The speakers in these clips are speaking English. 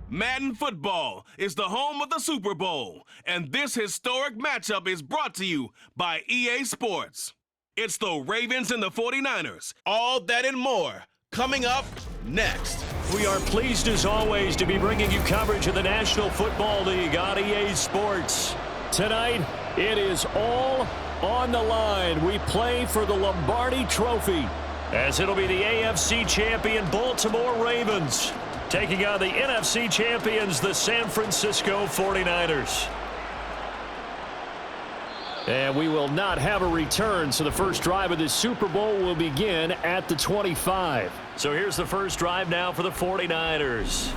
Madden Football is the home of the Super Bowl, and this historic matchup is brought to you by EA Sports. It's the Ravens and the 49ers. All that and more coming up next. We are pleased as always to be bringing you coverage of the National Football League on EA Sports. Tonight, it is all on the line. We play for the Lombardi Trophy, as it'll be the AFC champion Baltimore Ravens taking on the NFC champions, the San Francisco 49ers. And we will not have a return, so the first drive of this Super Bowl will begin at the 25. So here's the first drive now for the 49ers.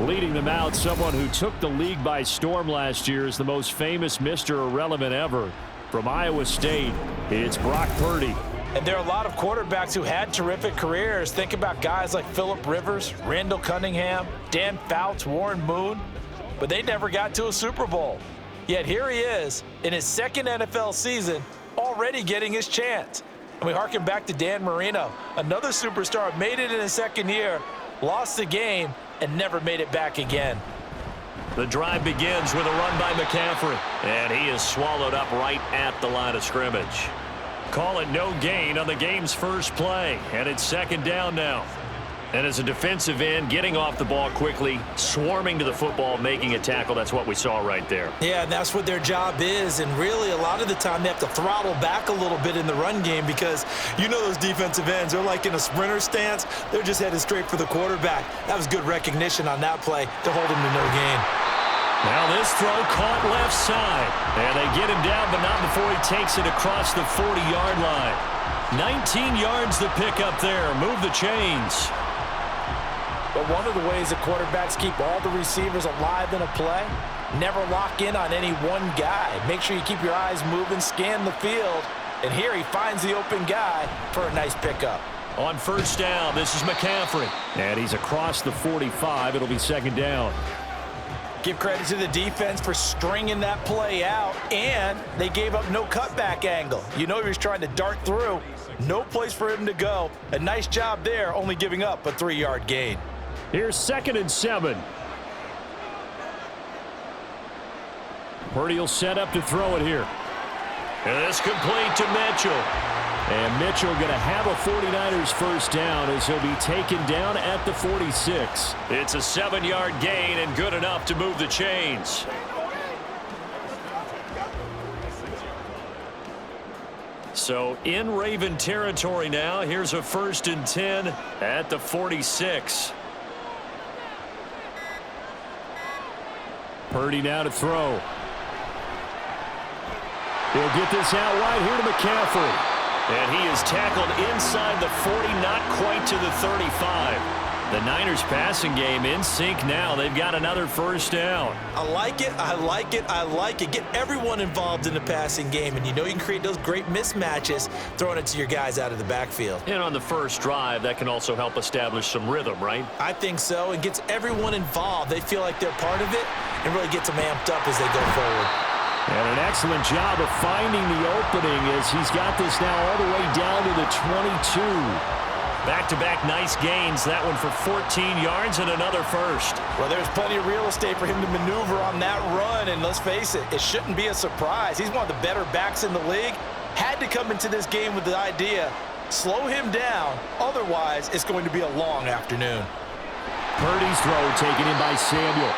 Leading them out, someone who took the league by storm last year is the most famous Mr. Irrelevant ever. From Iowa State, it's Brock Purdy. And there are a lot of quarterbacks who had terrific careers. Think about guys like Phillip Rivers, Randall Cunningham, Dan Fouts, Warren Moon. But they never got to a Super Bowl. Yet here he is in his second NFL season, already getting his chance. And we harken back to Dan Marino, another superstar, made it in his second year, lost the game, and never made it back again. The drive begins with a run by McCaffrey, and he is swallowed up right at the line of scrimmage. Call it no gain on the game's first play, and it's second down now. And as a defensive end, getting off the ball quickly, swarming to the football, making a tackle, that's what we saw right there. Yeah, and that's what their job is, and really a lot of the time they have to throttle back a little bit in the run game because you know those defensive ends, they're like in a sprinter stance, they're just headed straight for the quarterback. That was good recognition on that play to hold him to no gain. Now this throw caught left side, and they get him down, but not before he takes it across the 40-yard line. 19 yards to pick up there. Move the chains. But one of the ways that quarterbacks keep all the receivers alive in a play, never lock in on any one guy. Make sure you keep your eyes moving, scan the field, and here he finds the open guy for a nice pickup. On first down, this is McCaffrey, and he's across the 45. It'll be second down. Give credit to the defense for stringing that play out, and they gave up no cutback angle. You know he was trying to dart through. No place for him to go. A nice job there, only giving up a 3-yard gain. Here's 2nd and 7. Purdy will set up to throw it here. And this complete to Mitchell. And Mitchell going to have a 49ers first down as he'll be taken down at the 46. It's a 7-yard gain and good enough to move the chains. So in Raven territory now. Here's a 1st and 10 at the 46. Purdy now to throw. He'll get this out wide here to McCaffrey. And he is tackled inside the 40, not quite to the 35. The Niners passing game in sync now. They've got another first down. I like it, I like it, I like it. Get everyone involved in the passing game, and you know you can create those great mismatches throwing it to your guys out of the backfield. And on the first drive, that can also help establish some rhythm, right? I think so. It gets everyone involved. They feel like they're part of it and really gets them amped up as they go forward. And an excellent job of finding the opening as he's got this now all the way down to the 22. Back-to-back nice gains. That one for 14 yards and another first. Well, there's plenty of real estate for him to maneuver on that run, and let's face it, it shouldn't be a surprise. He's one of the better backs in the league. Had to come into this game with the idea, slow him down, otherwise it's going to be a long afternoon. Purdy's throw taken in by Samuel.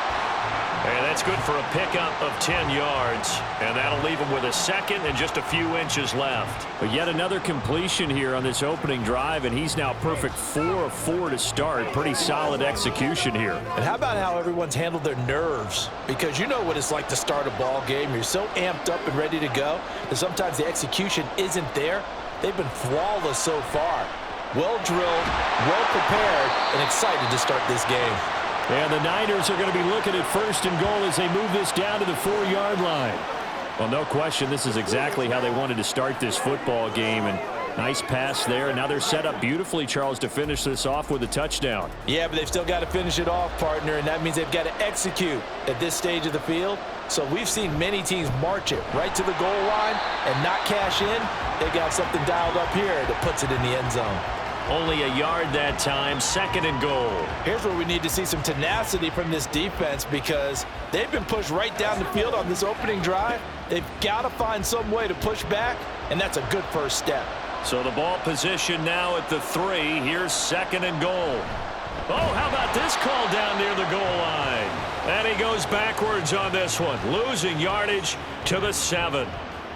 And that's good for a pickup of 10 yards. And that'll leave him with a second and just a few inches left. But yet another completion here on this opening drive, and he's now perfect 4 of 4 to start. Pretty solid execution here. And how about how everyone's handled their nerves? Because you know what it's like to start a ball game. You're so amped up and ready to go that sometimes the execution isn't there. They've been flawless so far. Well drilled, well prepared, and excited to start this game. And the Niners are going to be looking at 1st and goal as they move this down to the 4-yard line. Well, no question, this is exactly how they wanted to start this football game. And Nice pass there. Now they're set up beautifully, Charles, to finish this off with a touchdown. Yeah, but they've still got to finish it off, partner, and that means they've got to execute at this stage of the field. So we've seen many teams march it right to the goal line and not cash in. They got something dialed up here that puts it in the end zone. Only a yard that time, 2nd and goal. Here's where we need to see some tenacity from this defense because they've been pushed right down the field on this opening drive. They've got to find some way to push back, and that's a good first step. So the ball position now at the 3. Here's 2nd and goal. Oh, how about this call down near the goal line? And he goes backwards on this one, losing yardage to the 7.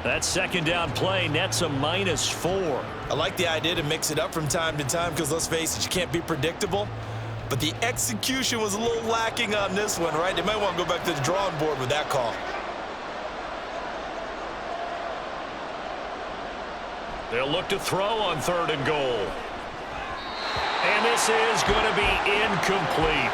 That 2nd down play nets a -4. I like the idea to mix it up from time to time because, let's face it, you can't be predictable. But the execution was a little lacking on this one, right? They might want to go back to the drawing board with that call. They'll look to throw on 3rd and goal. And this is going to be incomplete.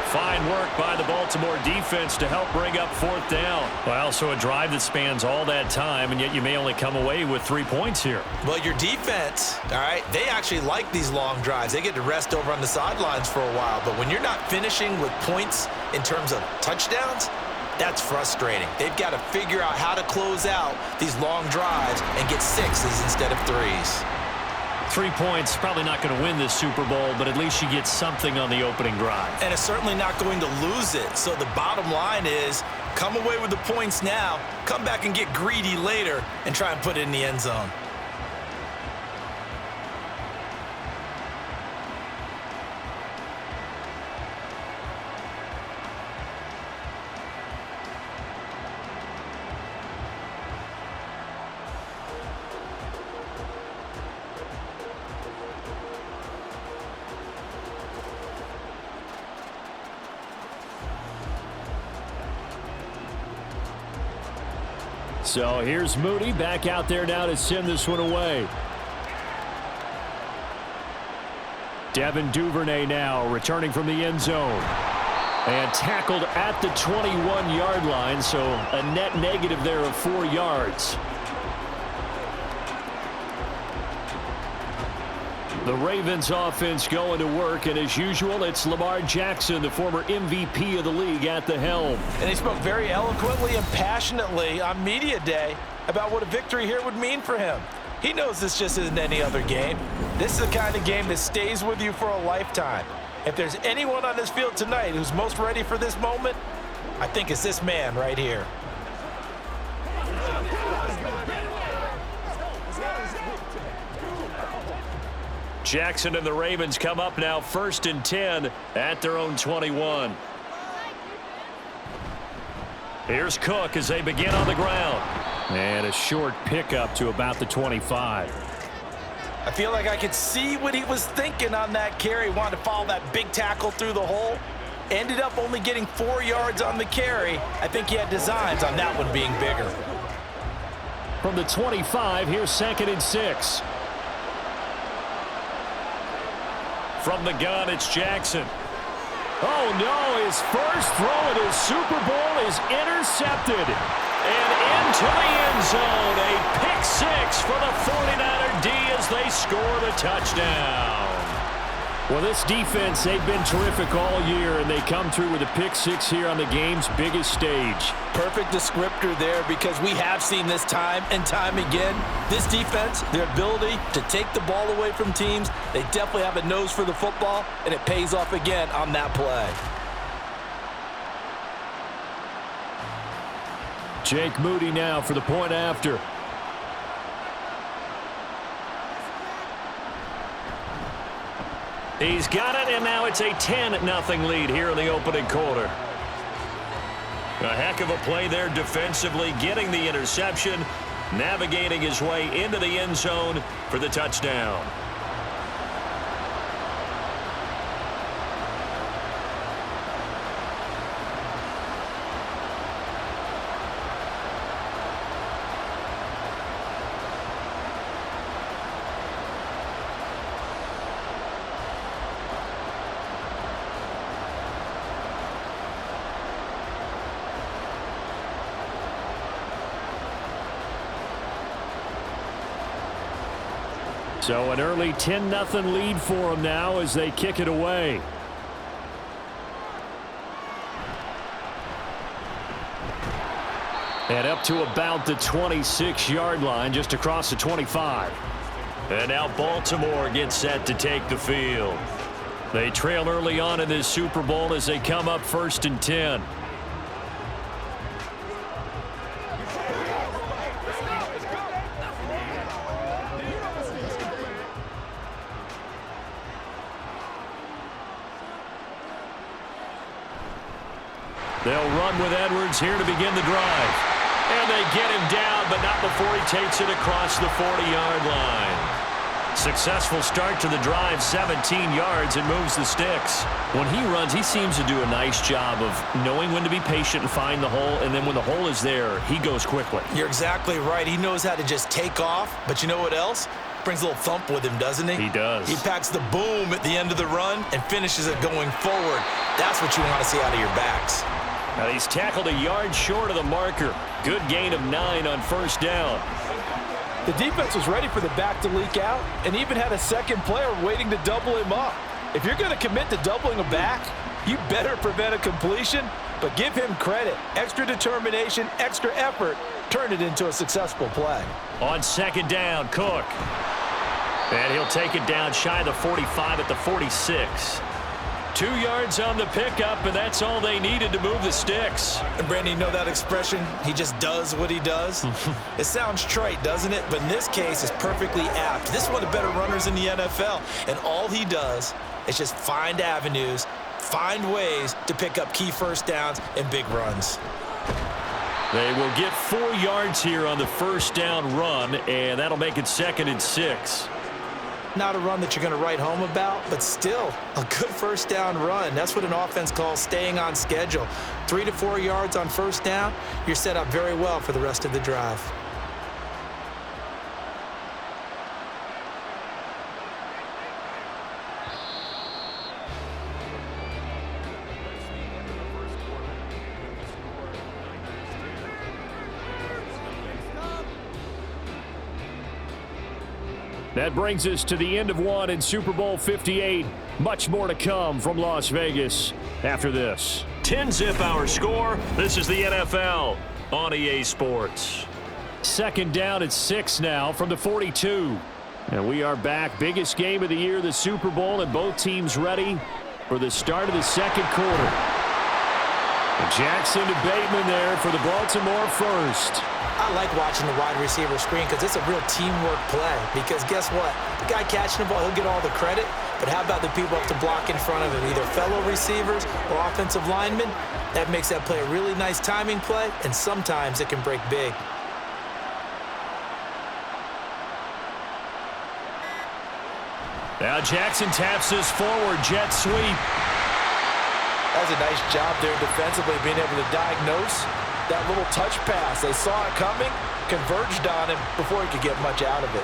Fine work by the Baltimore defense to help bring up 4th down. Well, so a drive that spans all that time, and yet you may only come away with 3 points here. Well, your defense, all right, they actually like these long drives. They get to rest over on the sidelines for a while. But when you're not finishing with points in terms of touchdowns, that's frustrating. They've got to figure out how to close out these long drives and get 6s instead of 3s. 3 points, probably not going to win this Super Bowl, but at least you get something on the opening drive. And it's certainly not going to lose it. So the bottom line is, come away with the points now, come back and get greedy later, and try and put it in the end zone. So here's Moody back out there now to send this one away. Devin Duvernay now returning from the end zone. And tackled at the 21-yard line, so a net negative there of 4 yards. The Ravens offense going to work, and as usual, it's Lamar Jackson, the former MVP of the league, at the helm. And he spoke very eloquently and passionately on media day about what a victory here would mean for him. He knows this just isn't any other game. This is the kind of game that stays with you for a lifetime. If there's anyone on this field tonight who's most ready for this moment, I think it's this man right here. Jackson and the Ravens come up now 1st and 10 at their own 21. Here's Cook as they begin on the ground. And a short pickup to about the 25. I feel like I could see what he was thinking on that carry. He wanted to follow that big tackle through the hole. Ended up only getting 4 yards on the carry. I think he had designs on that one being bigger. From the 25, here's 2nd and 6. From the gun, it's Jackson. Oh, no, his first throw in his Super Bowl is intercepted. And into the end zone, a pick 6 for the 49er D as they score the touchdown. Well, this defense, they've been terrific all year, and they come through with a pick 6 here on the game's biggest stage. Perfect descriptor there because we have seen this time and time again. This defense, their ability to take the ball away from teams, they definitely have a nose for the football, and it pays off again on that play. Jake Moody now for the point after. He's got it, and now it's a 10-0 lead here in the opening quarter. A heck of a play there defensively, getting the interception, navigating his way into the end zone for the touchdown. So an early 10-0 lead for them now as they kick it away. And up to about the 26-yard line, just across the 25. And now Baltimore gets set to take the field. They trail early on in this Super Bowl as they come up 1st and 10. They'll run with Edwards here to begin the drive. And they get him down, but not before he takes it across the 40-yard line. Successful start to the drive, 17 yards, and moves the sticks. When he runs, he seems to do a nice job of knowing when to be patient and find the hole, and then when the hole is there, he goes quickly. You're exactly right. He knows how to just take off, but you know what else? Brings a little thump with him, doesn't he? He does. He packs the boom at the end of the run and finishes it going forward. That's what you want to see out of your backs. Now he's tackled a yard short of the marker. Good gain of 9 on 1st down. The defense was ready for the back to leak out and even had a second player waiting to double him up. If you're going to commit to doubling a back, you better prevent a completion, but give him credit. Extra determination, extra effort, turn it into a successful play. On 2nd down, Cook. And he'll take it down shy of the 45 at the 46. 2 yards on the pickup, and that's all they needed to move the sticks. And Brandon, you know that expression? He just does what he does? It sounds trite, doesn't it? But in this case, it's perfectly apt. This is one of the better runners in the NFL, and all he does is just find avenues, find ways to pick up key 1st downs and big runs. They will get 4 yards here on the 1st down run, and that'll make it 2nd and 6. Not a run that you're going to write home about, but still a good 1st down run. That's what an offense calls staying on schedule. 3 to 4 yards on 1st down, you're set up very well for the rest of the drive. That brings us to the end of one in Super Bowl 58. Much more to come from Las Vegas after this. 10-zip our score. This is the NFL on EA Sports. 2nd down at 6 now from the 42. And we are back. Biggest game of the year, the Super Bowl, and both teams ready for the start of the 2nd quarter. And Jackson to Bateman there for the Baltimore 1st. I like watching the wide receiver screen because it's a real teamwork play. Because guess what? The guy catching the ball, he'll get all the credit. But how about the people up to block in front of him, either fellow receivers or offensive linemen? That makes that play a really nice timing play, and sometimes it can break big. Now Jackson taps this forward jet sweep. That was a nice job there defensively, being able to diagnose that little touch pass. They saw it coming, converged on him before he could get much out of it.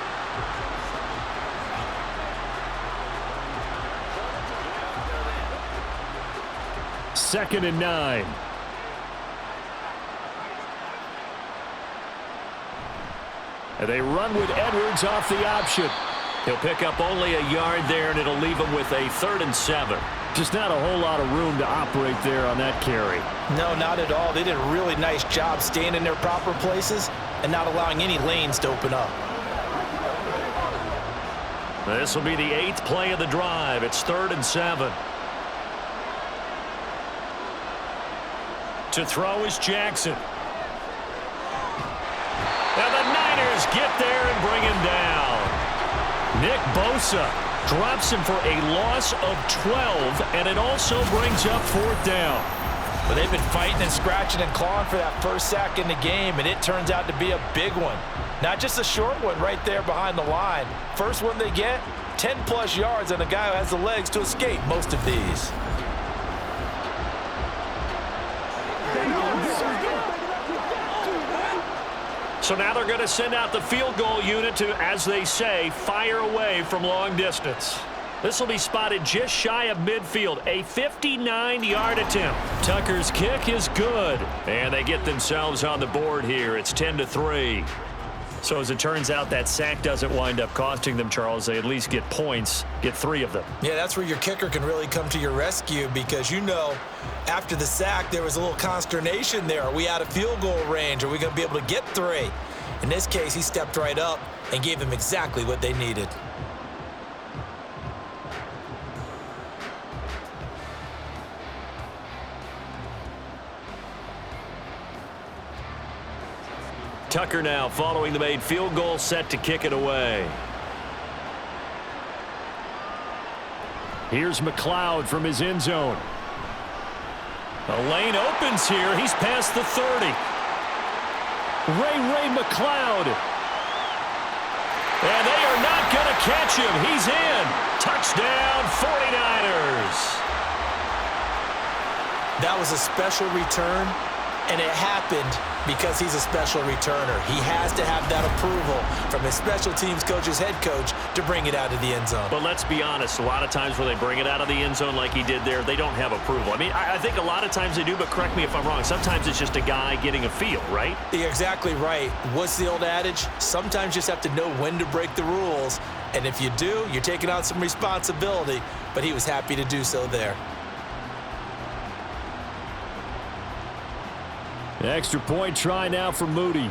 Second and 9. And they run with Edwards off the option. He'll pick up only a yard there, and it'll leave him with a 3rd and 7. Just not a whole lot of room to operate there on that carry. No, not at all. They did a really nice job staying in their proper places and not allowing any lanes to open up. This will be the 8th play of the drive. It's 3rd and 7. To throw is Jackson. And the Niners get there and bring him down. Nick Bosa drops him for a loss of 12, and it also brings up 4th down. But they've been fighting and scratching and clawing for that 1st sack in the game, and it turns out to be a big one. Not just a short one right there behind the line. First one they get, 10-plus yards on a guy who has the legs to escape most of these. So now they're going to send out the field goal unit to, as they say, fire away from long distance. This will be spotted just shy of midfield, a 59-yard attempt. Tucker's kick is good, and they get themselves on the board here. It's 10-3. So as it turns out, that sack doesn't wind up costing them, Charles. They at least get points, get 3 of them. Yeah, that's where your kicker can really come to your rescue because, after the sack, there was a little consternation there. Are we out of field goal range? Are we going to be able to get 3? In this case, he stepped right up and gave them exactly what they needed. Tucker now following the made field goal, set to kick it away. Here's McLeod from his end zone. The lane opens here. He's past the 30. Ray McLeod. And they are not going to catch him. He's in. Touchdown, 49ers. That was a special return, and it happened because he's a special returner. He has to have that approval from his special teams coach's head coach to bring it out of the end zone. But let's be honest, a lot of times when they bring it out of the end zone like he did there, they don't have approval. I mean, I think a lot of times they do, but correct me if I'm wrong. Sometimes it's just a guy getting a feel, right? You're exactly right. What's the old adage? Sometimes you just have to know when to break the rules. And if you do, you're taking on some responsibility. But he was happy to do so there. Extra point try now for Moody.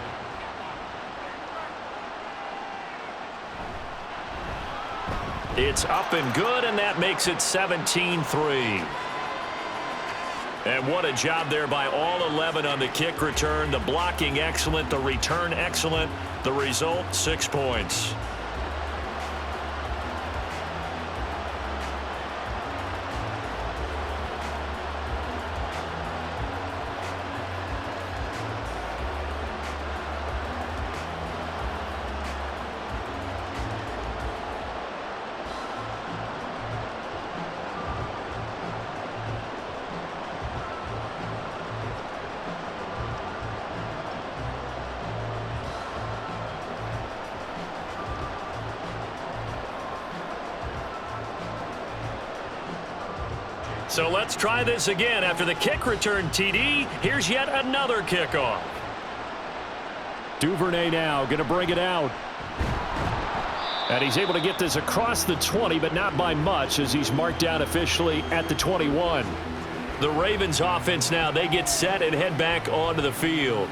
It's up and good, and that makes it 17-3. And what a job there by all 11 on the kick return. The blocking excellent, the return excellent. The result, 6 points. So let's try this again. After the kick return, TD, here's yet another kickoff. Duvernay now going to bring it out. And he's able to get this across the 20, but not by much as he's marked down officially at the 21. The Ravens offense now, they get set and head back onto the field.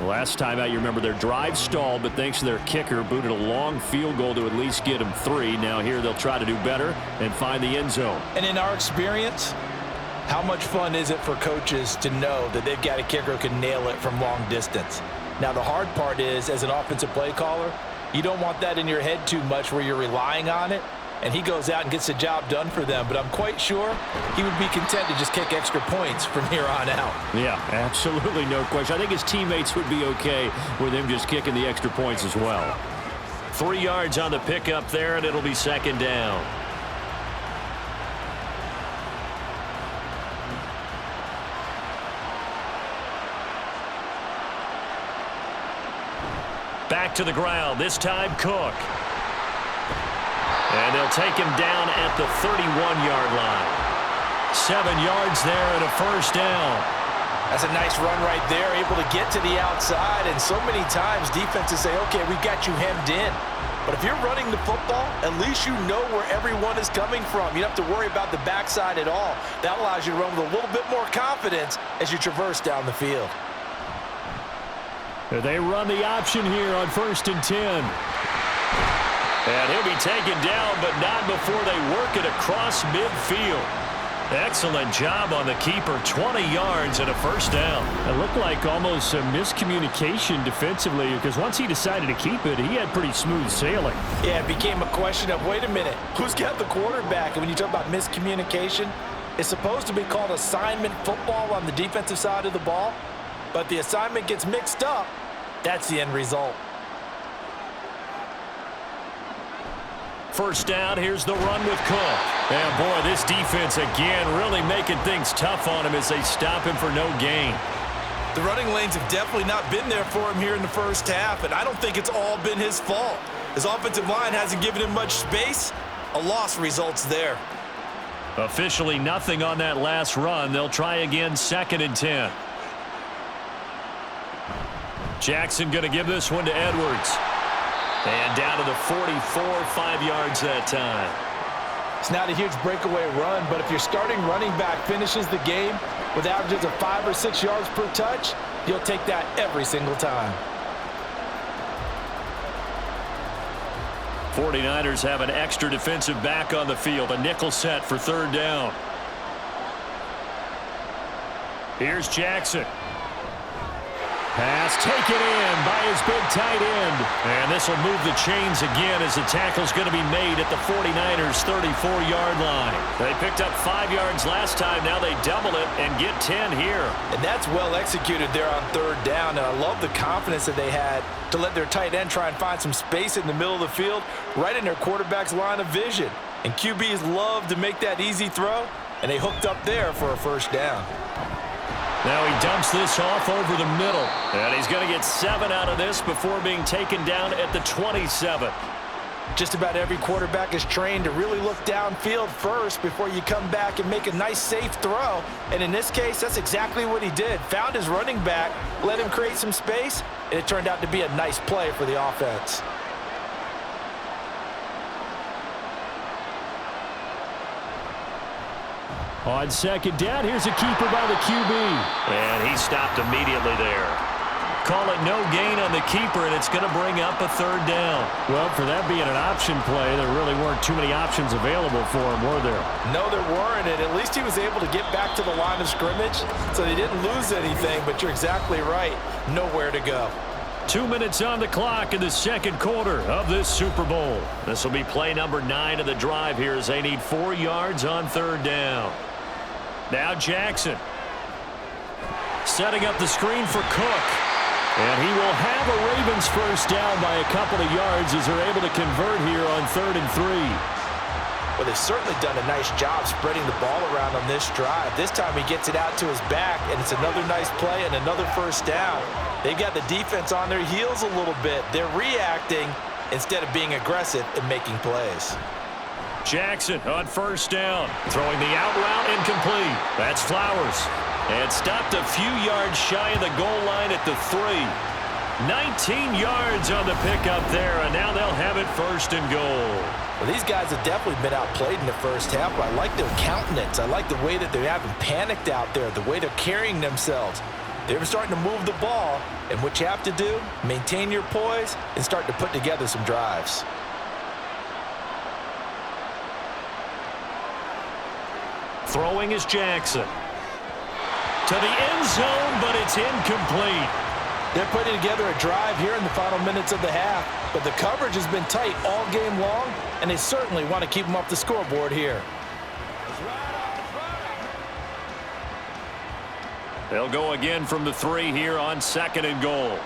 Last time out, you remember their drive stalled, but thanks to their kicker, booted a long field goal to at least get them 3. Now here they'll try to do better and find the end zone. And in our experience, how much fun is it for coaches to know that they've got a kicker who can nail it from long distance? Now the hard part is, as an offensive play caller, you don't want that in your head too much where you're relying on it. And he goes out and gets the job done for them. But I'm quite sure he would be content to just kick extra points from here on out. Yeah, absolutely no question. I think his teammates would be okay with him just kicking the extra points as well. 3 yards on the pickup there, and it'll be second down. Back to the ground, this time Cook. And they'll take him down at the 31-yard line. 7 yards there and a first down. That's a nice run right there, able to get to the outside. And so many times defenses say, okay, we've got you hemmed in. But if you're running the football, at least you know where everyone is coming from. You don't have to worry about the backside at all. That allows you to run with a little bit more confidence as you traverse down the field. They run the option here on 1st and 10. And he'll be taken down, but not before they work it across midfield. Excellent job on the keeper, 20 yards and a first down. It looked like almost a miscommunication defensively because once he decided to keep it, he had pretty smooth sailing. Yeah, it became a question of, wait a minute, who's got the quarterback? And when you talk about miscommunication, it's supposed to be called assignment football on the defensive side of the ball, but the assignment gets mixed up. That's the end result. First down, here's the run with Cook. And boy, this defense again really making things tough on him as they stop him for no gain. The running lanes have definitely not been there for him here in the first half, and I don't think it's all been his fault. His offensive line hasn't given him much space. A loss results there. Officially nothing on that last run. They'll try again, 2nd and 10. Jackson going to give this one to Edwards. And down to the 44, 5 yards that time. It's not a huge breakaway run, but if your starting running back finishes the game with averages of 5 or 6 yards per touch, you'll take that every single time. 49ers have an extra defensive back on the field. A nickel set for third down. Here's Jackson. Pass taken in by his big tight end. And this will move the chains again as the tackle's going to be made at the 49ers' 34-yard line. They picked up 5 yards last time. Now they double it and get 10 here. And that's well executed there on third down. And I love the confidence that they had to let their tight end try and find some space in the middle of the field, right in their quarterback's line of vision. And QBs love to make that easy throw, and they hooked up there for a first down. Now he dumps this off over the middle. And he's going to get 7 out of this before being taken down at the 27. Just about every quarterback is trained to really look downfield first before you come back and make a nice, safe throw. And in this case, that's exactly what he did. Found his running back, let him create some space, and it turned out to be a nice play for the offense. On second down, here's a keeper by the QB. And he stopped immediately there. Call it no gain on the keeper, and it's going to bring up a third down. Well, for that being an option play, there really weren't too many options available for him, were there? No, there weren't, and at least he was able to get back to the line of scrimmage, so they didn't lose anything, but you're exactly right. Nowhere to go. 2 minutes on the clock in the second quarter of this Super Bowl. This will be play number 9 of the drive here as they need 4 yards on third down. Now Jackson setting up the screen for Cook. And he will have a Ravens first down by a couple of yards as they're able to convert here on 3rd and 3. Well, they've certainly done a nice job spreading the ball around on this drive. This time he gets it out to his back, and it's another nice play and another first down. They've got the defense on their heels a little bit. They're reacting instead of being aggressive and making plays. Jackson on first down, throwing the out route incomplete. That's Flowers. And stopped a few yards shy of the goal line at the 3. 19 yards on the pickup there, and now they'll have it first and goal. Well, these guys have definitely been outplayed in the first half, but I like their countenance. I like the way that they haven't panicked out there, the way they're carrying themselves. They're starting to move the ball, and what you have to do, maintain your poise and start to put together some drives. Throwing is Jackson. To the end zone, but it's incomplete. They're putting together a drive here in the final minutes of the half, but the coverage has been tight all game long, and they certainly want to keep them off the scoreboard here. They'll go again from the 3 here on 2nd and goal.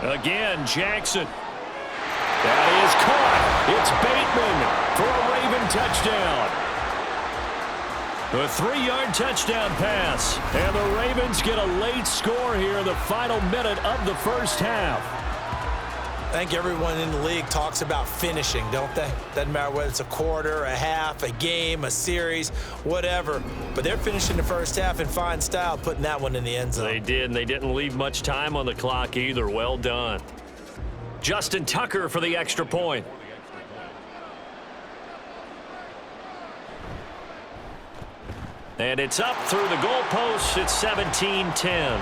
Again, Jackson. That is caught. It's Bateman for a Raven touchdown. A 3-yard touchdown pass. And the Ravens get a late score here in the final minute of the first half. I think everyone in the league talks about finishing, don't they? Doesn't matter whether it's a quarter, a half, a game, a series, whatever. But they're finishing the first half in fine style, putting that one in the end zone. They did, and they didn't leave much time on the clock either. Well done. Justin Tucker for the extra point. And it's up through the goalposts. It's 17-10.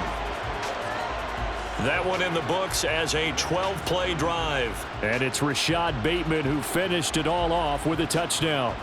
That one in the books as a 12-play drive. And it's Rashad Bateman who finished it all off with a touchdown.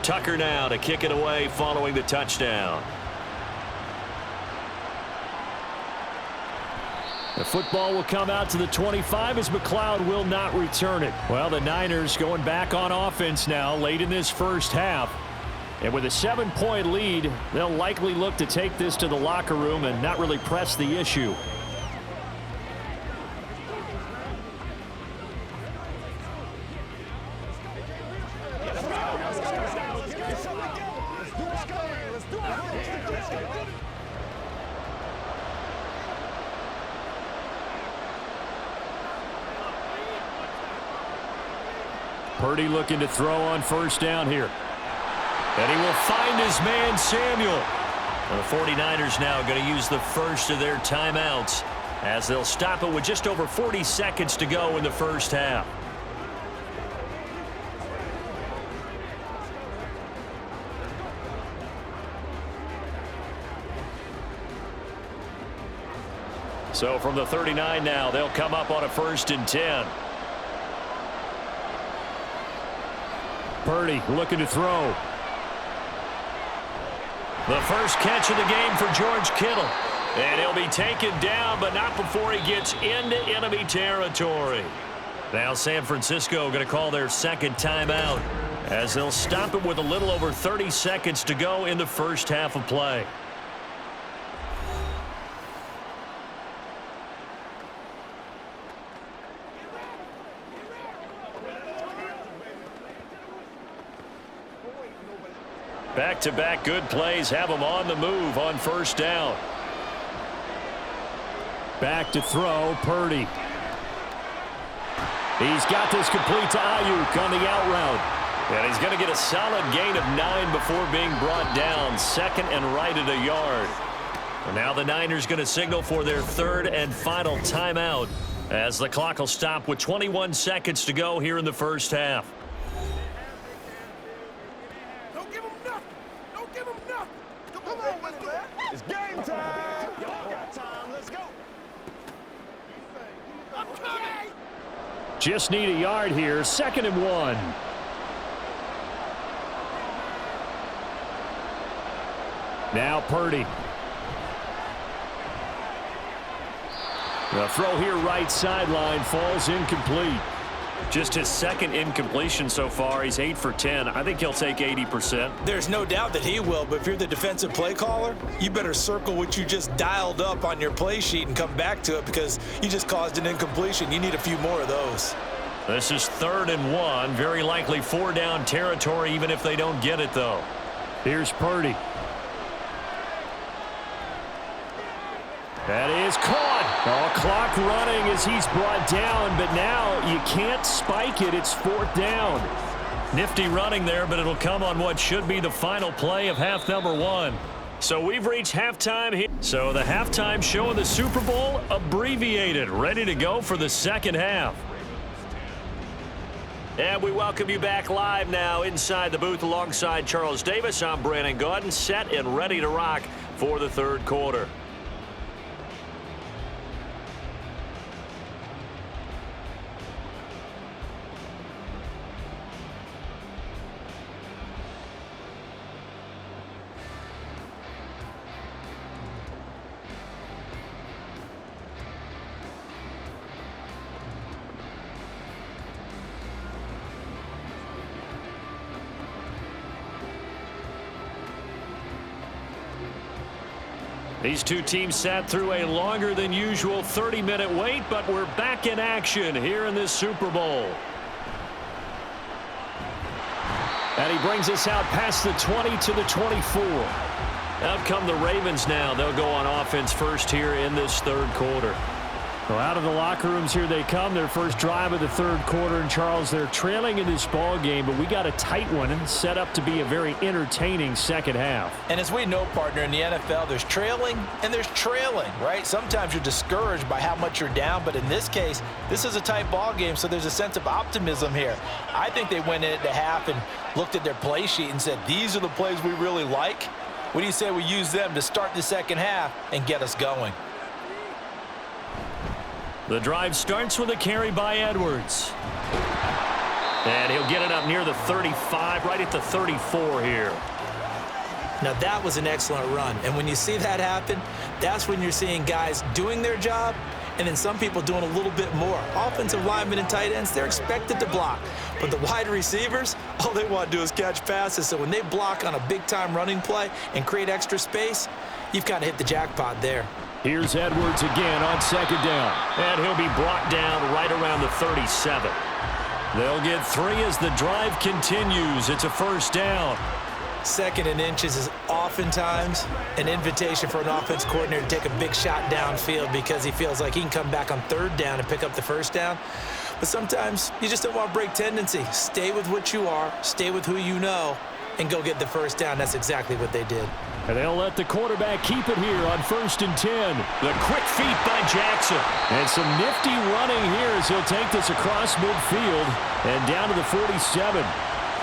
Tucker now to kick it away following the touchdown. The football will come out to the 25 as McLeod will not return it. Well, the Niners going back on offense now late in this first half. And with a 7-point lead, they'll likely look to take this to the locker room and not really press the issue. Purdy looking to throw on first down here. And he will find his man, Samuel. The 49ers now going to use the first of their timeouts as they'll stop it with just over 40 seconds to go in the first half. So from the 39 now, they'll come up on a 1st and 10. Purdy looking to throw. The first catch of the game for George Kittle. And he'll be taken down, but not before he gets into enemy territory. Now San Francisco going to call their second timeout as they'll stop it with a little over 30 seconds to go in the first half of play. Back-to-back good plays have them on the move on first down. Back to throw, Purdy. He's got this complete to Ayuk on the out route. And he's going to get a solid gain of 9 before being brought down. 2nd and right at a yard. And now the Niners going to signal for their 3rd and final timeout as the clock will stop with 21 seconds to go here in the first half. Don't give him nothing. Don't give him nothing. Come on, let's go. It's game time. Y'all got time. Let's go. I'm coming. Just need a yard here. 2nd and 1. Now Purdy. The throw here right sideline falls incomplete. Just his 2nd incompletion so far. He's 8 for 10. I think he'll take 80%. There's no doubt that he will, but if you're the defensive play caller, you better circle what you just dialed up on your play sheet and come back to it because you just caused an incompletion. You need a few more of those. This is 3rd and 1. Very likely 4-down territory even if they don't get it, though. Here's Purdy. That is caught. Clock running as he's brought down, but now you can't spike it. It's 4th down. Nifty running there, but it'll come on what should be the final play of half number 1. So we've reached halftime here. So the halftime show of the Super Bowl abbreviated, ready to go for the second half. And we welcome you back live now inside the booth alongside Charles Davis. I'm Brandon Gaudin, set and ready to rock for the 3rd quarter. These two teams sat through a longer than usual 30-minute wait, but we're back in action here in this Super Bowl. And he brings us out past the 20 to the 24. Out come the Ravens now. They'll go on offense first here in this 3rd quarter. Well, out of the locker rooms here they come. Their first drive of the 3rd quarter. And, Charles, they're trailing in this ball game, but we got a tight one set up to be a very entertaining second half. And as we know, partner, in the NFL, there's trailing and there's trailing, right? Sometimes you're discouraged by how much you're down, but in this case, this is a tight ball game, so there's a sense of optimism here. I think they went into half and looked at their play sheet and said, these are the plays we really like. What do you say we use them to start the second half and get us going? The drive starts with a carry by Edwards. And he'll get it up near the 35, right at the 34 here. Now, that was an excellent run. And when you see that happen, that's when you're seeing guys doing their job and then some people doing a little bit more. Offensive linemen and tight ends, they're expected to block. But the wide receivers, all they want to do is catch passes. So when they block on a big-time running play and create extra space, you've kind of hit the jackpot there. Here's Edwards again on 2nd down. And he'll be brought down right around the 37. They'll get 3 as the drive continues. It's a 1st down. 2nd and inches is oftentimes an invitation for an offense coordinator to take a big shot downfield because he feels like he can come back on 3rd down and pick up the 1st down. But sometimes you just don't want to break tendency. Stay with what you are, stay with who you know, and go get the first down. That's exactly what they did. And they'll let the quarterback keep it here on 1st and 10. The quick feet by Jackson. And some nifty running here as he'll take this across midfield and down to the 47.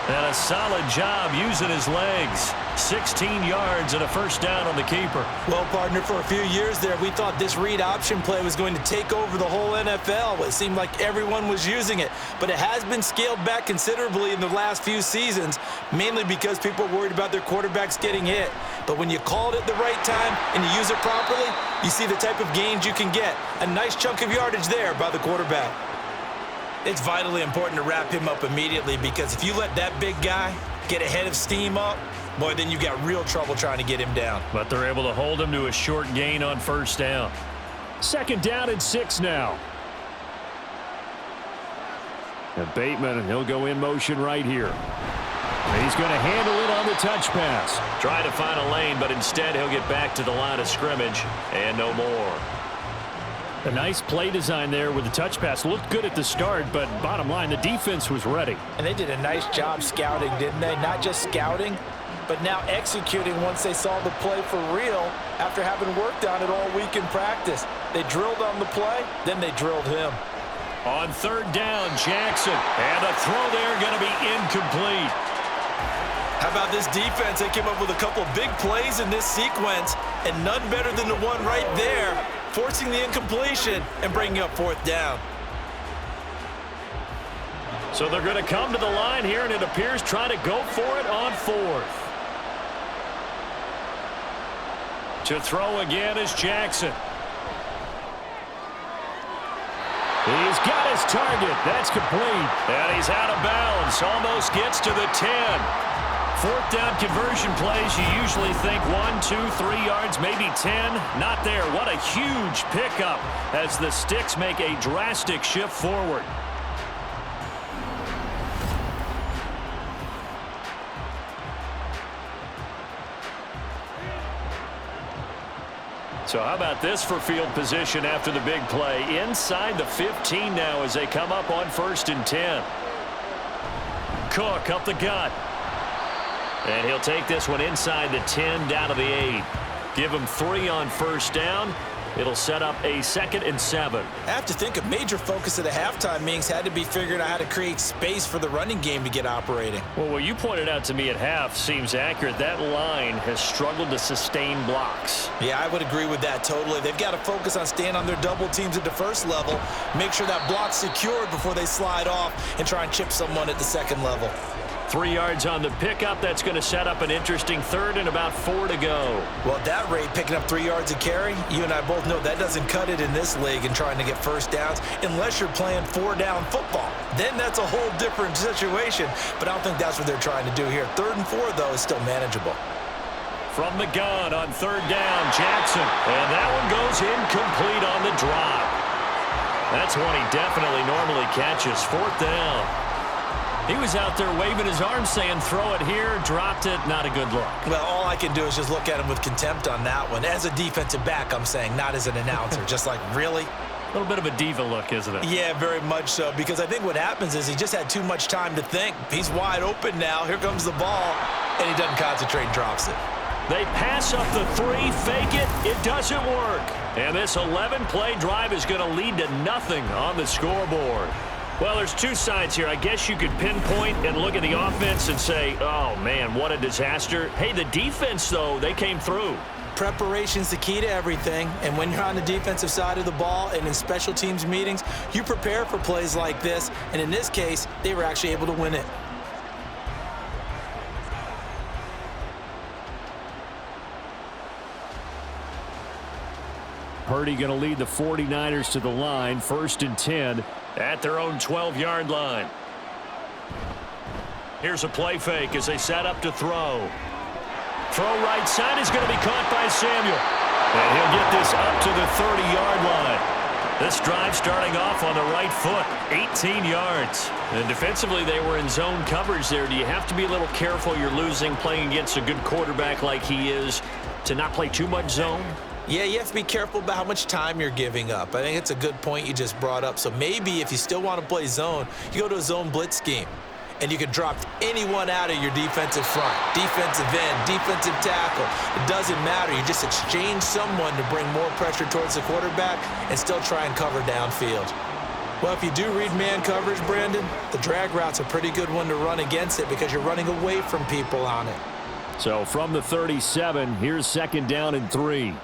And a solid job using his legs. 16 yards and a first down on the keeper. Well, partner, for a few years there, we thought this read option play was going to take over the whole NFL. It seemed like everyone was using it. But it has been scaled back considerably in the last few seasons, mainly because people are worried about their quarterbacks getting hit. But when you call it at the right time and you use it properly, you see the type of gains you can get. A nice chunk of yardage there by the quarterback. It's vitally important to wrap him up immediately, because if you let that big guy get ahead of steam up, boy, then you got real trouble trying to get him down. But they're able to hold him to a short gain on first down. 2nd down and 6 now. And Bateman, he'll go in motion right here. He's going to handle it on the touch pass. Trying to find a lane, but instead he'll get back to the line of scrimmage and no more. A nice play design there with the touch pass. Looked good at the start, but bottom line, the defense was ready. And they did a nice job scouting, didn't they? Not just scouting, but now executing once they saw the play for real after having worked on it all week in practice. They drilled on the play, then they drilled him. On 3rd down, Jackson. And a throw there going to be incomplete. How about this defense? They came up with a couple big plays in this sequence, and none better than the one right there, forcing the incompletion and bringing up 4th down. So they're going to come to the line here, and it appears trying to go for it on 4th. To throw again is Jackson. He's got his target. That's complete. And he's out of bounds. Almost gets to the 10. 4th down conversion plays, you usually think 1, 2, 3 yards, maybe 10. Not there. What a huge pickup as the Sticks make a drastic shift forward. So how about this for field position after the big play? Inside the 15 now as they come up on 1st and 10. Cook up the gut. And he'll take this one inside the 10 down to the 8. Give him 3 on first down. It'll set up a 2nd and 7. I have to think a major focus of the halftime meetings had to be figuring out how to create space for the running game to get operating. Well, what you pointed out to me at half seems accurate. That line has struggled to sustain blocks. Yeah, I would agree with that totally. They've got to focus on staying on their double teams at the first level, make sure that block's secured before they slide off and try and chip someone at the second level. 3 yards on the pickup. That's going to set up an interesting 3rd and about 4 to go. Well, at that rate, picking up 3 yards a carry, you and I both know that doesn't cut it in this league and trying to get first downs unless you're playing 4-down football. Then that's a whole different situation, but I don't think that's what they're trying to do here. 3rd and 4, though, is still manageable. From the gun on 3rd down, Jackson. And that one goes incomplete on the drop. That's one he definitely normally catches. 4th down. He was out there waving his arms saying, throw it here, dropped it, not a good look. Well, all I can do is just look at him with contempt on that one. As a defensive back, I'm saying, not as an announcer. Just like, really? A little bit of a diva look, isn't it? Yeah, very much so, because I think what happens is he just had too much time to think. He's wide open now. Here comes the ball, and he doesn't concentrate and drops it. They pass up the 3, fake it. It doesn't work. And this 11-play drive is going to lead to nothing on the scoreboard. Well, there's 2 sides here. I guess you could pinpoint and look at the offense and say, oh, man, what a disaster. Hey, the defense, though, they came through. Preparation's the key to everything, and when you're on the defensive side of the ball and in special teams meetings, you prepare for plays like this, and in this case, they were actually able to win it. Purdy going to lead the 49ers to the line, 1st and 10. At their own 12-yard line. Here's a play fake as they set up to throw. Throw right side is going to be caught by Samuel. And he'll get this up to the 30-yard line. This drive starting off on the right foot, 18 yards. And defensively, they were in zone coverage there. Do you have to be a little careful? You're losing playing against a good quarterback like he is to not play too much zone? Yeah, you have to be careful about how much time you're giving up. I think it's a good point you just brought up. So maybe if you still want to play zone, you go to a zone blitz scheme. And you can drop anyone out of your defensive front, defensive end, defensive tackle. It doesn't matter. You just exchange someone to bring more pressure towards the quarterback and still try and cover downfield. Well, if you do read man coverage, Brandon, the drag route's a pretty good one to run against it because you're running away from people on it. So from the 37, here's 2nd down and 3.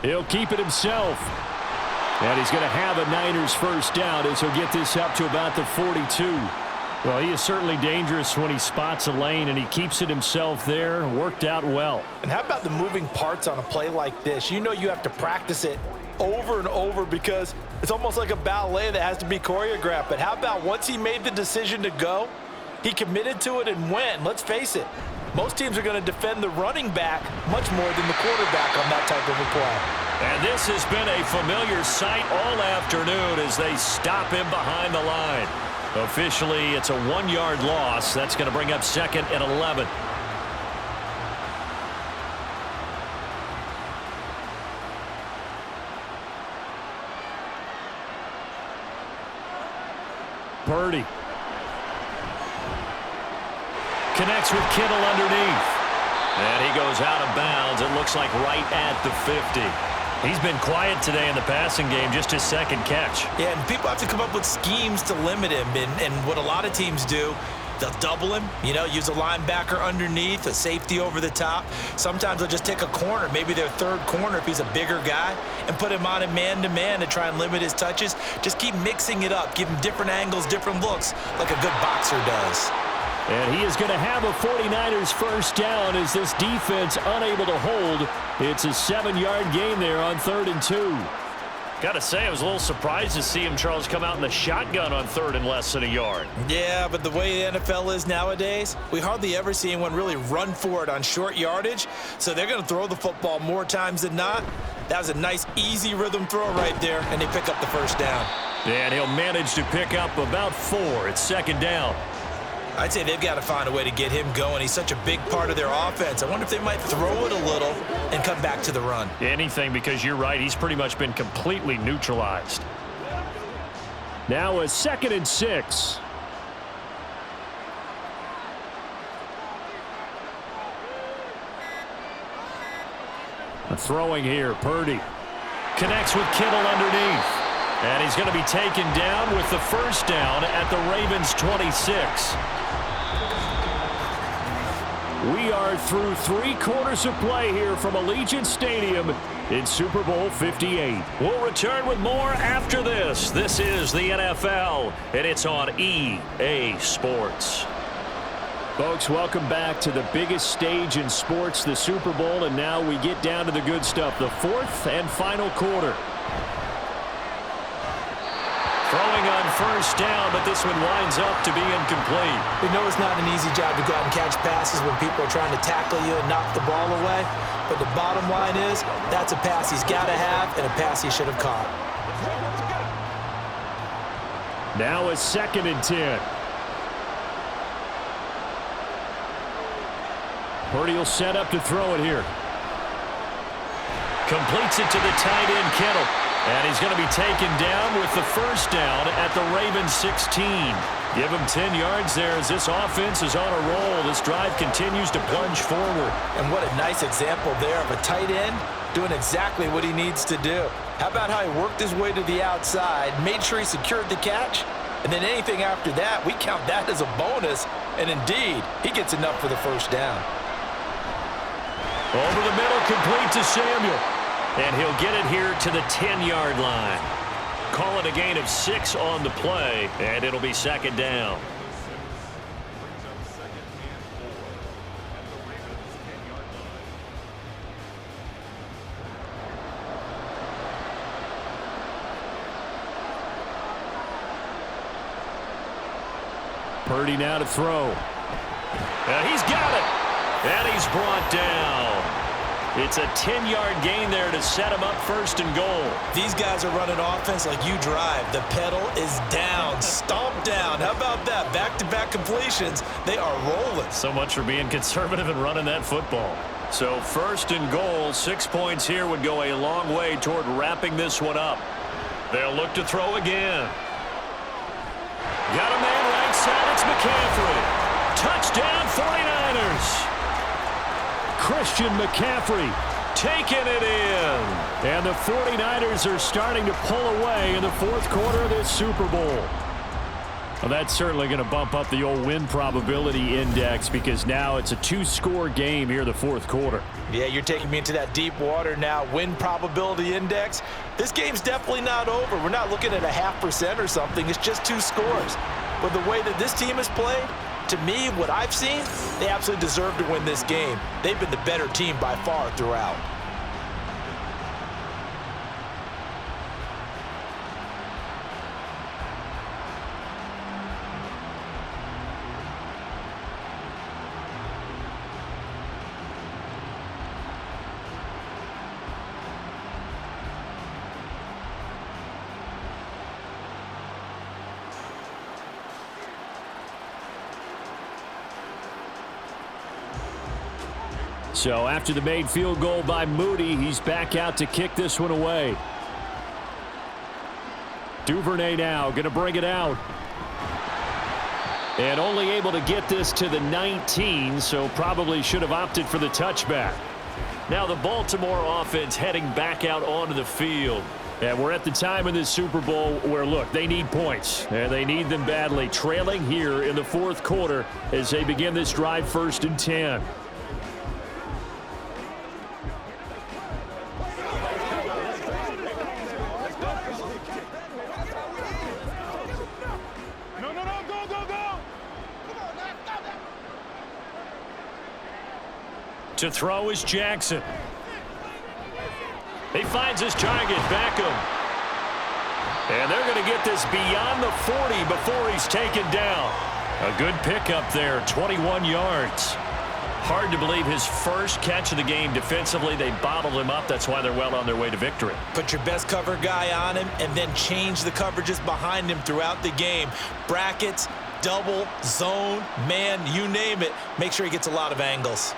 He'll keep it himself. And he's going to have a Niners first down as he'll get this up to about the 42. Well, he is certainly dangerous when he spots a lane, and he keeps it himself there. Worked out well. And how about the moving parts on a play like this? You know you have to practice it over and over because it's almost like a ballet that has to be choreographed. But how about once he made the decision to go, he committed to it and went. Let's face it, most teams are going to defend the running back much more than the quarterback on that type of a play. And this has been a familiar sight all afternoon as they stop him behind the line. Officially, it's a 1-yard loss. That's going to bring up 2nd and 11. Purdy. Connects with Kittle underneath. And he goes out of bounds. It looks like right at the 50. He's been quiet today in the passing game, just his 2nd catch. Yeah, and people have to come up with schemes to limit him. And what a lot of teams do, they'll double him, use a linebacker underneath, a safety over the top. Sometimes they'll just take a corner, maybe their 3rd corner if he's a bigger guy, and put him on a man-to-man to try and limit his touches. Just keep mixing it up, give him different angles, different looks, like a good boxer does. And he is going to have a 49ers first down as this defense unable to hold. It's a 7-yard gain there on 3rd and 2. Got to say, I was a little surprised to see him, Charles, come out in the shotgun on 3rd and less than a yard. Yeah, but the way the NFL is nowadays, we hardly ever see anyone really run for it on short yardage. So they're going to throw the football more times than not. That was a nice, easy rhythm throw right there, and they pick up the first down. And he'll manage to pick up about 4. It's 2nd down. I'd say they've got to find a way to get him going. He's such a big part of their offense. I wonder if they might throw it a little and come back to the run. Anything, because you're right. He's pretty much been completely neutralized. Now a 2nd and 6. Throwing here, Purdy. Connects with Kittle underneath. And he's going to be taken down with the first down at the Ravens' 26. We are through 3 quarters of play here from Allegiant Stadium in Super Bowl 58. We'll return with more after this. This is the NFL, and it's on EA Sports. Folks, welcome back to the biggest stage in sports, the Super Bowl, and now we get down to the good stuff, the 4th and final quarter. Throwing on first down, but this one winds up to be incomplete. We know it's not an easy job to go out and catch passes when people are trying to tackle you and knock the ball away. But the bottom line is, that's a pass he's got to have and a pass he should have caught. Now a 2nd and 10. Purdy will set up to throw it here. Completes it to the tight end, Kittle. And he's going to be taken down with the first down at the Ravens 16. Give him 10 yards there as this offense is on a roll. This drive continues to plunge forward. And what a nice example there of a tight end doing exactly what he needs to do. How about how he worked his way to the outside, made sure he secured the catch, and then anything after that, we count that as a bonus. And indeed, he gets enough for the first down. Over the middle, complete to Samuel. And he'll get it here to the 10-yard line. Call it a gain of 6 on the play, and it'll be 2nd down. Purdy now to throw. And he's got it. And he's brought down. It's a 10-yard gain there to set him up first and goal. These guys are running offense like you drive. The pedal is down, stomp down. How about that? Back-to-back completions. They are rolling. So much for being conservative and running that football. So first and goal, 6 points here would go a long way toward wrapping this one up. They'll look to throw again. Got a man right side. It's McCaffrey. Touchdown 49ers. Christian McCaffrey taking it in. And the 49ers are starting to pull away in the fourth quarter of this Super Bowl. Well, that's certainly going to bump up the old win probability index because now it's a 2-score game here in the fourth quarter. Yeah, you're taking me into that deep water now. Win probability index. This game's definitely not over. We're not looking at a 0.5% or something. It's just 2 scores. But the way that this team has played, to me, what I've seen, they absolutely deserve to win this game. They've been the better team by far throughout. So after the made field goal by Moody, he's back out to kick this one away. Duvernay now going to bring it out. And only able to get this to the 19, so probably should have opted for the touchback. Now the Baltimore offense heading back out onto the field. And we're at the time in this Super Bowl where, look, they need points. And they need them badly. Trailing here in the fourth quarter as they begin this drive 1st and 10. To throw is Jackson. He finds his target, Beckham. And they're going to get this beyond the 40 before he's taken down. A good pickup there, 21 yards. Hard to believe his first catch of the game defensively. They bottled him up. That's why they're well on their way to victory. Put your best cover guy on him and then change the coverages behind him throughout the game. Brackets, double, zone, man, you name it. Make sure he gets a lot of angles.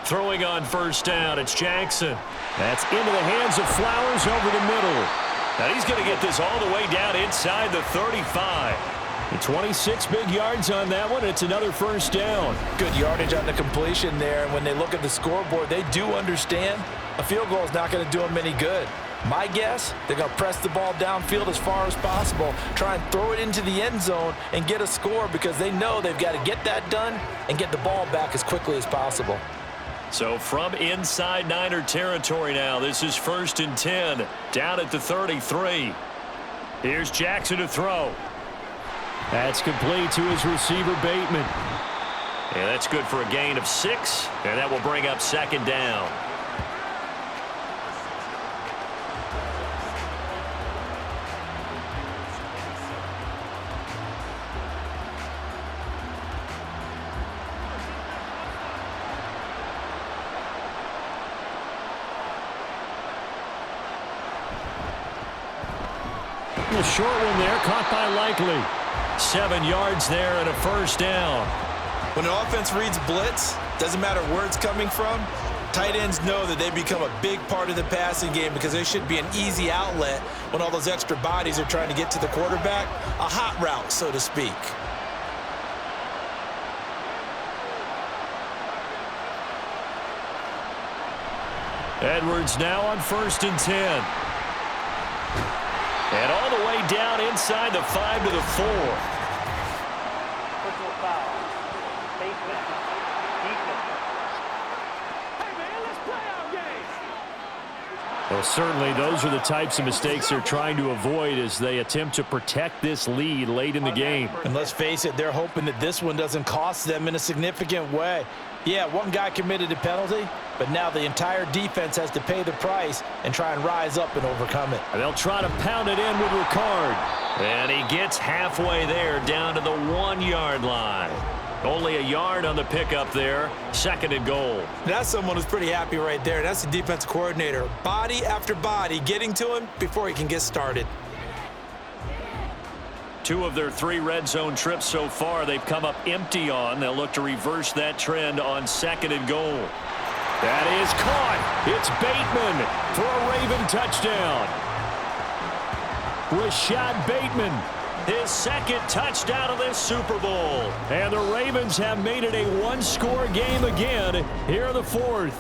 Throwing on first down, it's Jackson. That's into the hands of Flowers over the middle. Now he's going to get this all the way down inside the 35. 26 big yards on that one. It's another first down. Good yardage on the completion there. And when they look at the scoreboard, they do understand a field goal is not going to do them any good. My guess, they're going to press the ball downfield as far as possible, try and throw it into the end zone and get a score because they know they've got to get that done and get the ball back as quickly as possible. So from inside Niner territory now, this is 1st and 10, down at the 33. Here's Jackson to throw. That's complete to his receiver, Bateman. And that's good for a gain of 6, and that will bring up 2nd down. A short one there, caught by Likely. 7 yards there and a first down. When an offense reads blitz, doesn't matter where it's coming from, tight ends know that they become a big part of the passing game because there should be an easy outlet when all those extra bodies are trying to get to the quarterback. A hot route, so to speak. Edwards now on 1st and 10. And all the way down inside the 5 to the 4. Personal foul. Face mask. Defense. Hey, man, let's play our game. Well, certainly those are the types of mistakes they're trying to avoid as they attempt to protect this lead late in the game. And let's face it, they're hoping that this one doesn't cost them in a significant way. Yeah, one guy committed a penalty, but now the entire defense has to pay the price and try and rise up and overcome it. And they'll try to pound it in with Ricard. And he gets halfway there down to the 1-yard line. Only a yard on the pickup there. 2nd and goal. That's someone who's pretty happy right there. That's the defensive coordinator. Body after body getting to him before he can get started. 2 of their 3 red zone trips so far they've come up empty on. They'll look to reverse that trend on 2nd and goal. That is caught. It's Bateman for a Raven touchdown. Rashad Bateman, his 2nd touchdown of this Super Bowl. And the Ravens have made it a one-score game again here in the 4th.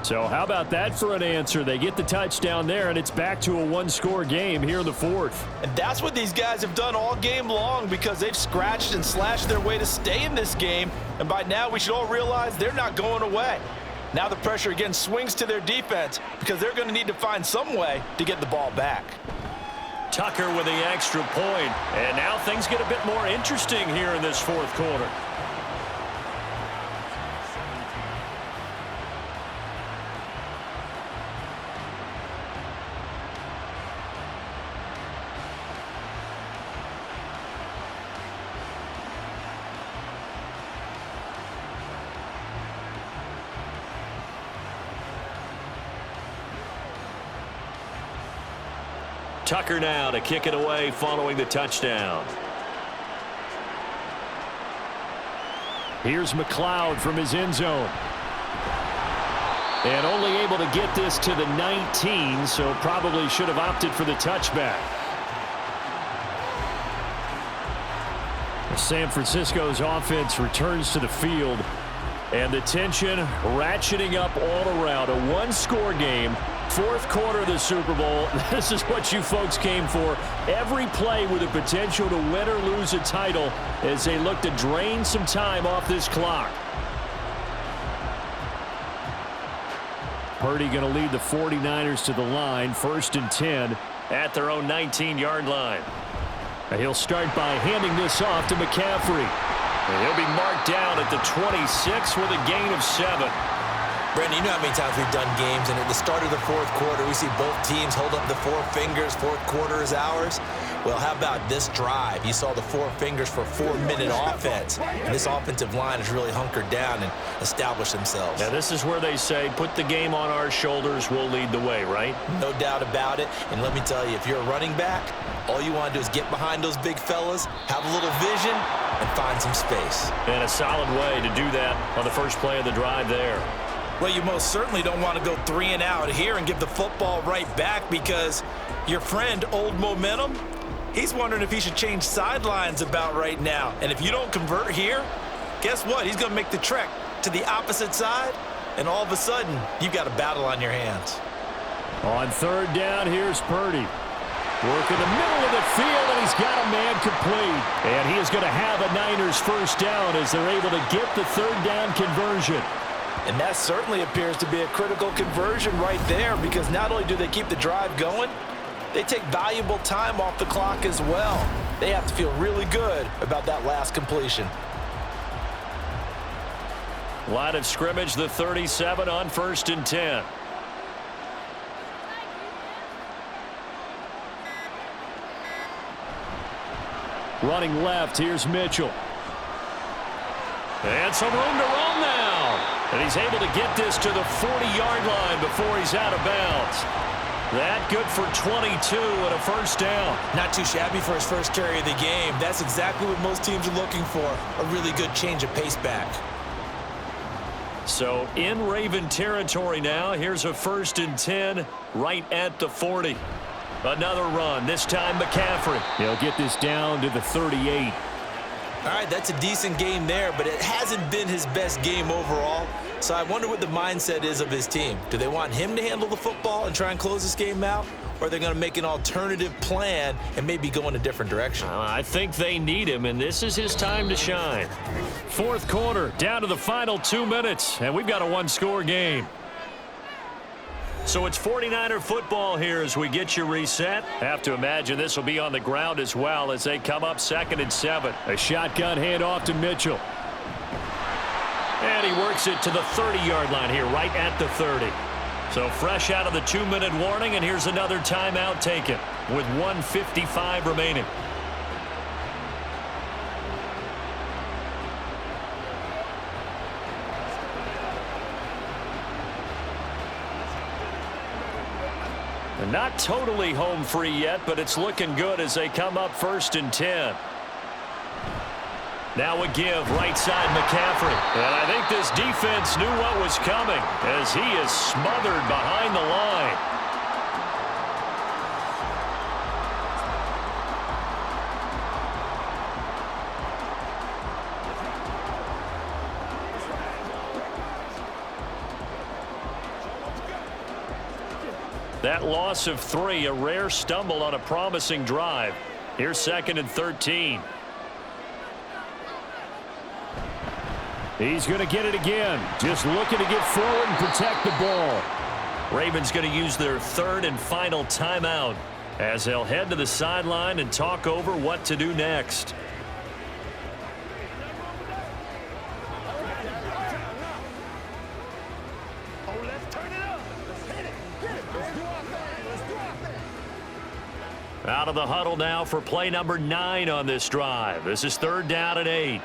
So how about that for an answer? They get the touchdown there, and it's back to a one-score game here in the 4th. And that's what these guys have done all game long because they've scratched and slashed their way to stay in this game. And by now, we should all realize they're not going away. Now the pressure again swings to their defense because they're going to need to find some way to get the ball back. Tucker with the extra point. And now things get a bit more interesting here in this 4th quarter. Tucker now to kick it away following the touchdown. Here's McLeod from his end zone. And only able to get this to the 19, so probably should have opted for the touchback. San Francisco's offense returns to the field, and the tension ratcheting up all around. A one-score game. 4th quarter of the Super Bowl. This is what you folks came for. Every play with the potential to win or lose a title as they look to drain some time off this clock. Purdy going to lead the 49ers to the line. 1st and 10 at their own 19-yard line. And he'll start by handing this off to McCaffrey. And he'll be marked down at the 26 with a gain of 7. Brandon, you know how many times we've done games, and at the start of the 4th quarter, we see both teams hold up the 4 fingers, 4th quarter is ours. Well, how about this drive? You saw the 4 fingers for a 4-minute offense, and this offensive line has really hunkered down and established themselves. Now, this is where they say, put the game on our shoulders, we'll lead the way, right? No doubt about it, and let me tell you, if you're a running back, all you want to do is get behind those big fellas, have a little vision, and find some space. And a solid way to do that on the first play of the drive there. Well, you most certainly don't want to go 3 and out here and give the football right back because your friend, Old Momentum, he's wondering if he should change sidelines about right now. And if you don't convert here, guess what? He's going to make the trek to the opposite side, and all of a sudden, you've got a battle on your hands. On 3rd down, here's Purdy. Working the middle of the field, and he's got a man complete. And he is going to have a Niners 1st down as they're able to get the 3rd down conversion. And that certainly appears to be a critical conversion right there because not only do they keep the drive going, they take valuable time off the clock as well. They have to feel really good about that last completion. Line of scrimmage, the 37 on 1st and 10. Running left, here's Mitchell. And some room to roam now. And he's able to get this to the 40-yard line before he's out of bounds. That good for 22 and a 1st down. Not too shabby for his first carry of the game. That's exactly what most teams are looking for, a really good change of pace back. So in Raven territory now, here's a 1st and 10 right at the 40. Another run, this time McCaffrey. He'll get this down to the 38. All right, that's a decent game there, but it hasn't been his best game overall. So I wonder what the mindset is of his team. Do they want him to handle the football and try and close this game out? Or are they going to make an alternative plan and maybe go in a different direction? I think they need him, and this is his time to shine. 4th quarter, down to the final 2 minutes, and we've got a one-score game. So it's 49er football here as we get you reset. Have to imagine this will be on the ground as well as they come up 2nd and 7. A shotgun handoff to Mitchell. And he works it to the 30-yard line here, right at the 30. So fresh out of the 2-minute warning, and here's another timeout taken with 1:55 remaining. Not totally home free yet, but it's looking good as they come up 1st and 10. Now a give, right side McCaffrey. And I think this defense knew what was coming as he is smothered behind the line. That loss of 3, a rare stumble on a promising drive. Here's 2nd and 13. He's going to get it again. Just looking to get forward and protect the ball. Ravens going to use their 3rd and final timeout as they'll head to the sideline and talk over what to do next. Out of the huddle now for play number 9 on this drive. This is 3rd down and 8.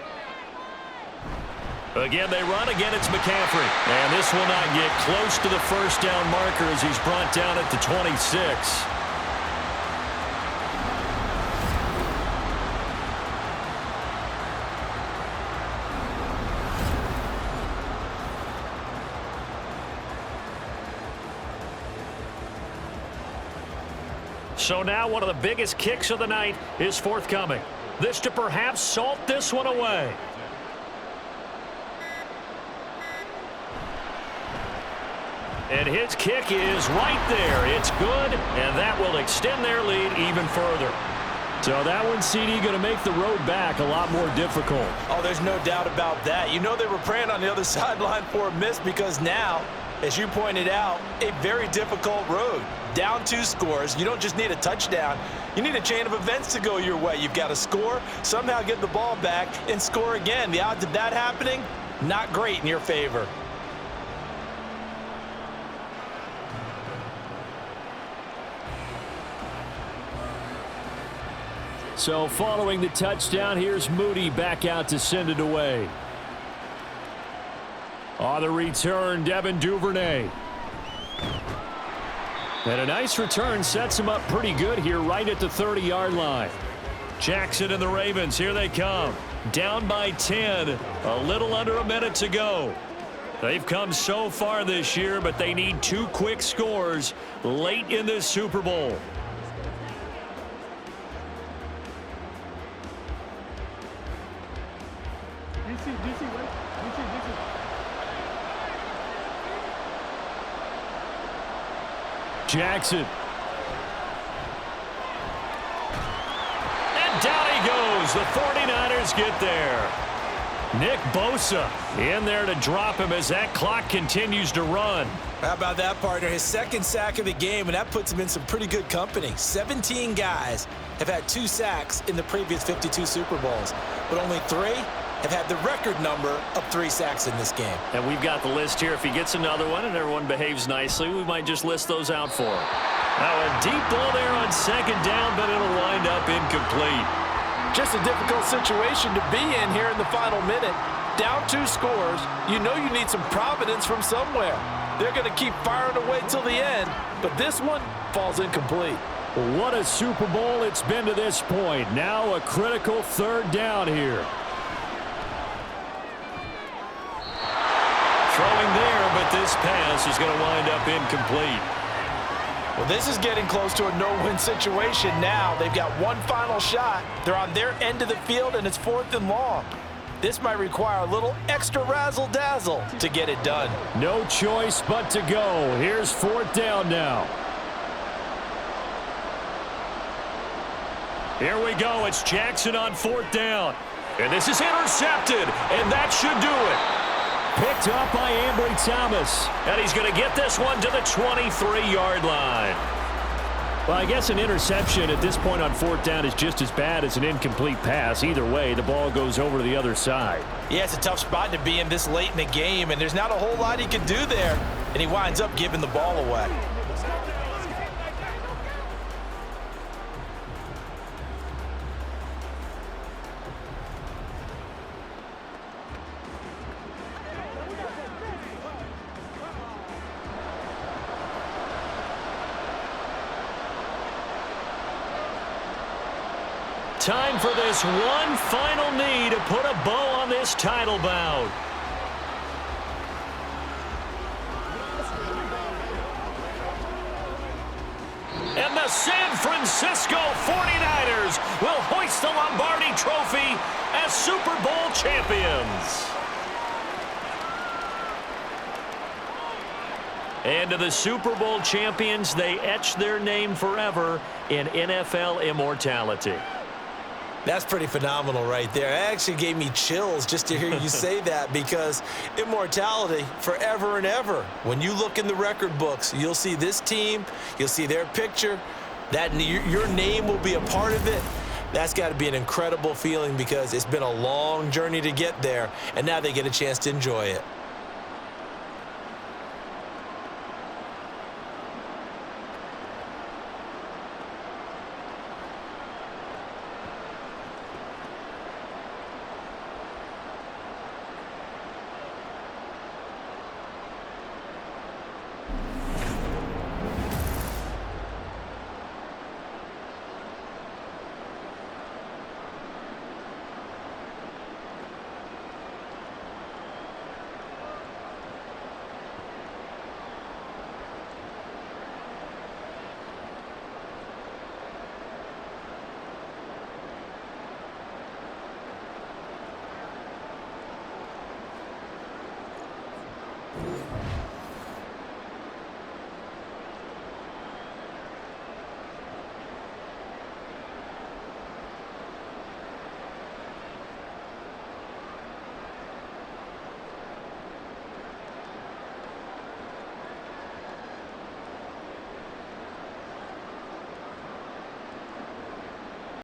Again, they run. Again, it's McCaffrey. And this will not get close to the 1st down marker as he's brought down at the 26. So now one of the biggest kicks of the night is forthcoming. This to perhaps salt this one away. And his kick is right there. It's good, and that will extend their lead even further. So that one, CD, going to make the road back a lot more difficult. Oh, there's no doubt about that. You know they were praying on the other sideline for a miss because now, as you pointed out, a very difficult road. Down 2 scores. You don't just need a touchdown. You need a chain of events to go your way. You've got to score, somehow get the ball back, and score again. The odds of that happening, not great in your favor. So following the touchdown, here's Moody back out to send it away. On the return, Devin Duvernay. And a nice return sets him up pretty good here right at the 30-yard line. Jackson and the Ravens, here they come. Down by 10, a little under a minute to go. They've come so far this year, but they need 2 quick scores late in this Super Bowl. Jackson. And down he goes. The 49ers get there. Nick Bosa in there to drop him as that clock continues to run. How about that, partner? His 2nd sack of the game, and that puts him in some pretty good company. 17 guys have had 2 sacks in the previous 52 Super Bowls, but only 3 have had the record number of 3 sacks in this game. And we've got the list here. If he gets another one and everyone behaves nicely, we might just list those out for him. Now a deep ball there on 2nd down, but it'll wind up incomplete. Just a difficult situation to be in here in the final minute. Down 2 scores, you know you need some providence from somewhere. They're going to keep firing away till the end, but this one falls incomplete. What a Super Bowl it's been to this point. Now a critical 3rd down here. Throwing there, but this pass is going to wind up incomplete. Well, this is getting close to a no-win situation now. They've got one final shot. They're on their end of the field, and it's 4th and long. This might require a little extra razzle-dazzle to get it done. No choice but to go. Here's 4th down now. Here we go. It's Jackson on 4th down. And this is intercepted, and that should do it. Picked up by Ambry Thomas. And he's going to get this one to the 23-yard line. Well, I guess an interception at this point on 4th down is just as bad as an incomplete pass. Either way, the ball goes over to the other side. Yeah, it's a tough spot to be in this late in the game, and there's not a whole lot he can do there. And he winds up giving the ball away. time for this one final knee to put a bow on this title bout. And the San Francisco 49ers will hoist the Lombardi Trophy as Super Bowl champions. And to the Super Bowl champions, they etch their name forever in NFL immortality. That's pretty phenomenal right there. It actually gave me chills just to hear you say that, because immortality forever and ever. When you look in the record books, you'll see this team, you'll see their picture, that your name will be a part of it. That's got to be an incredible feeling, because it's been a long journey to get there, and now they get a chance to enjoy it.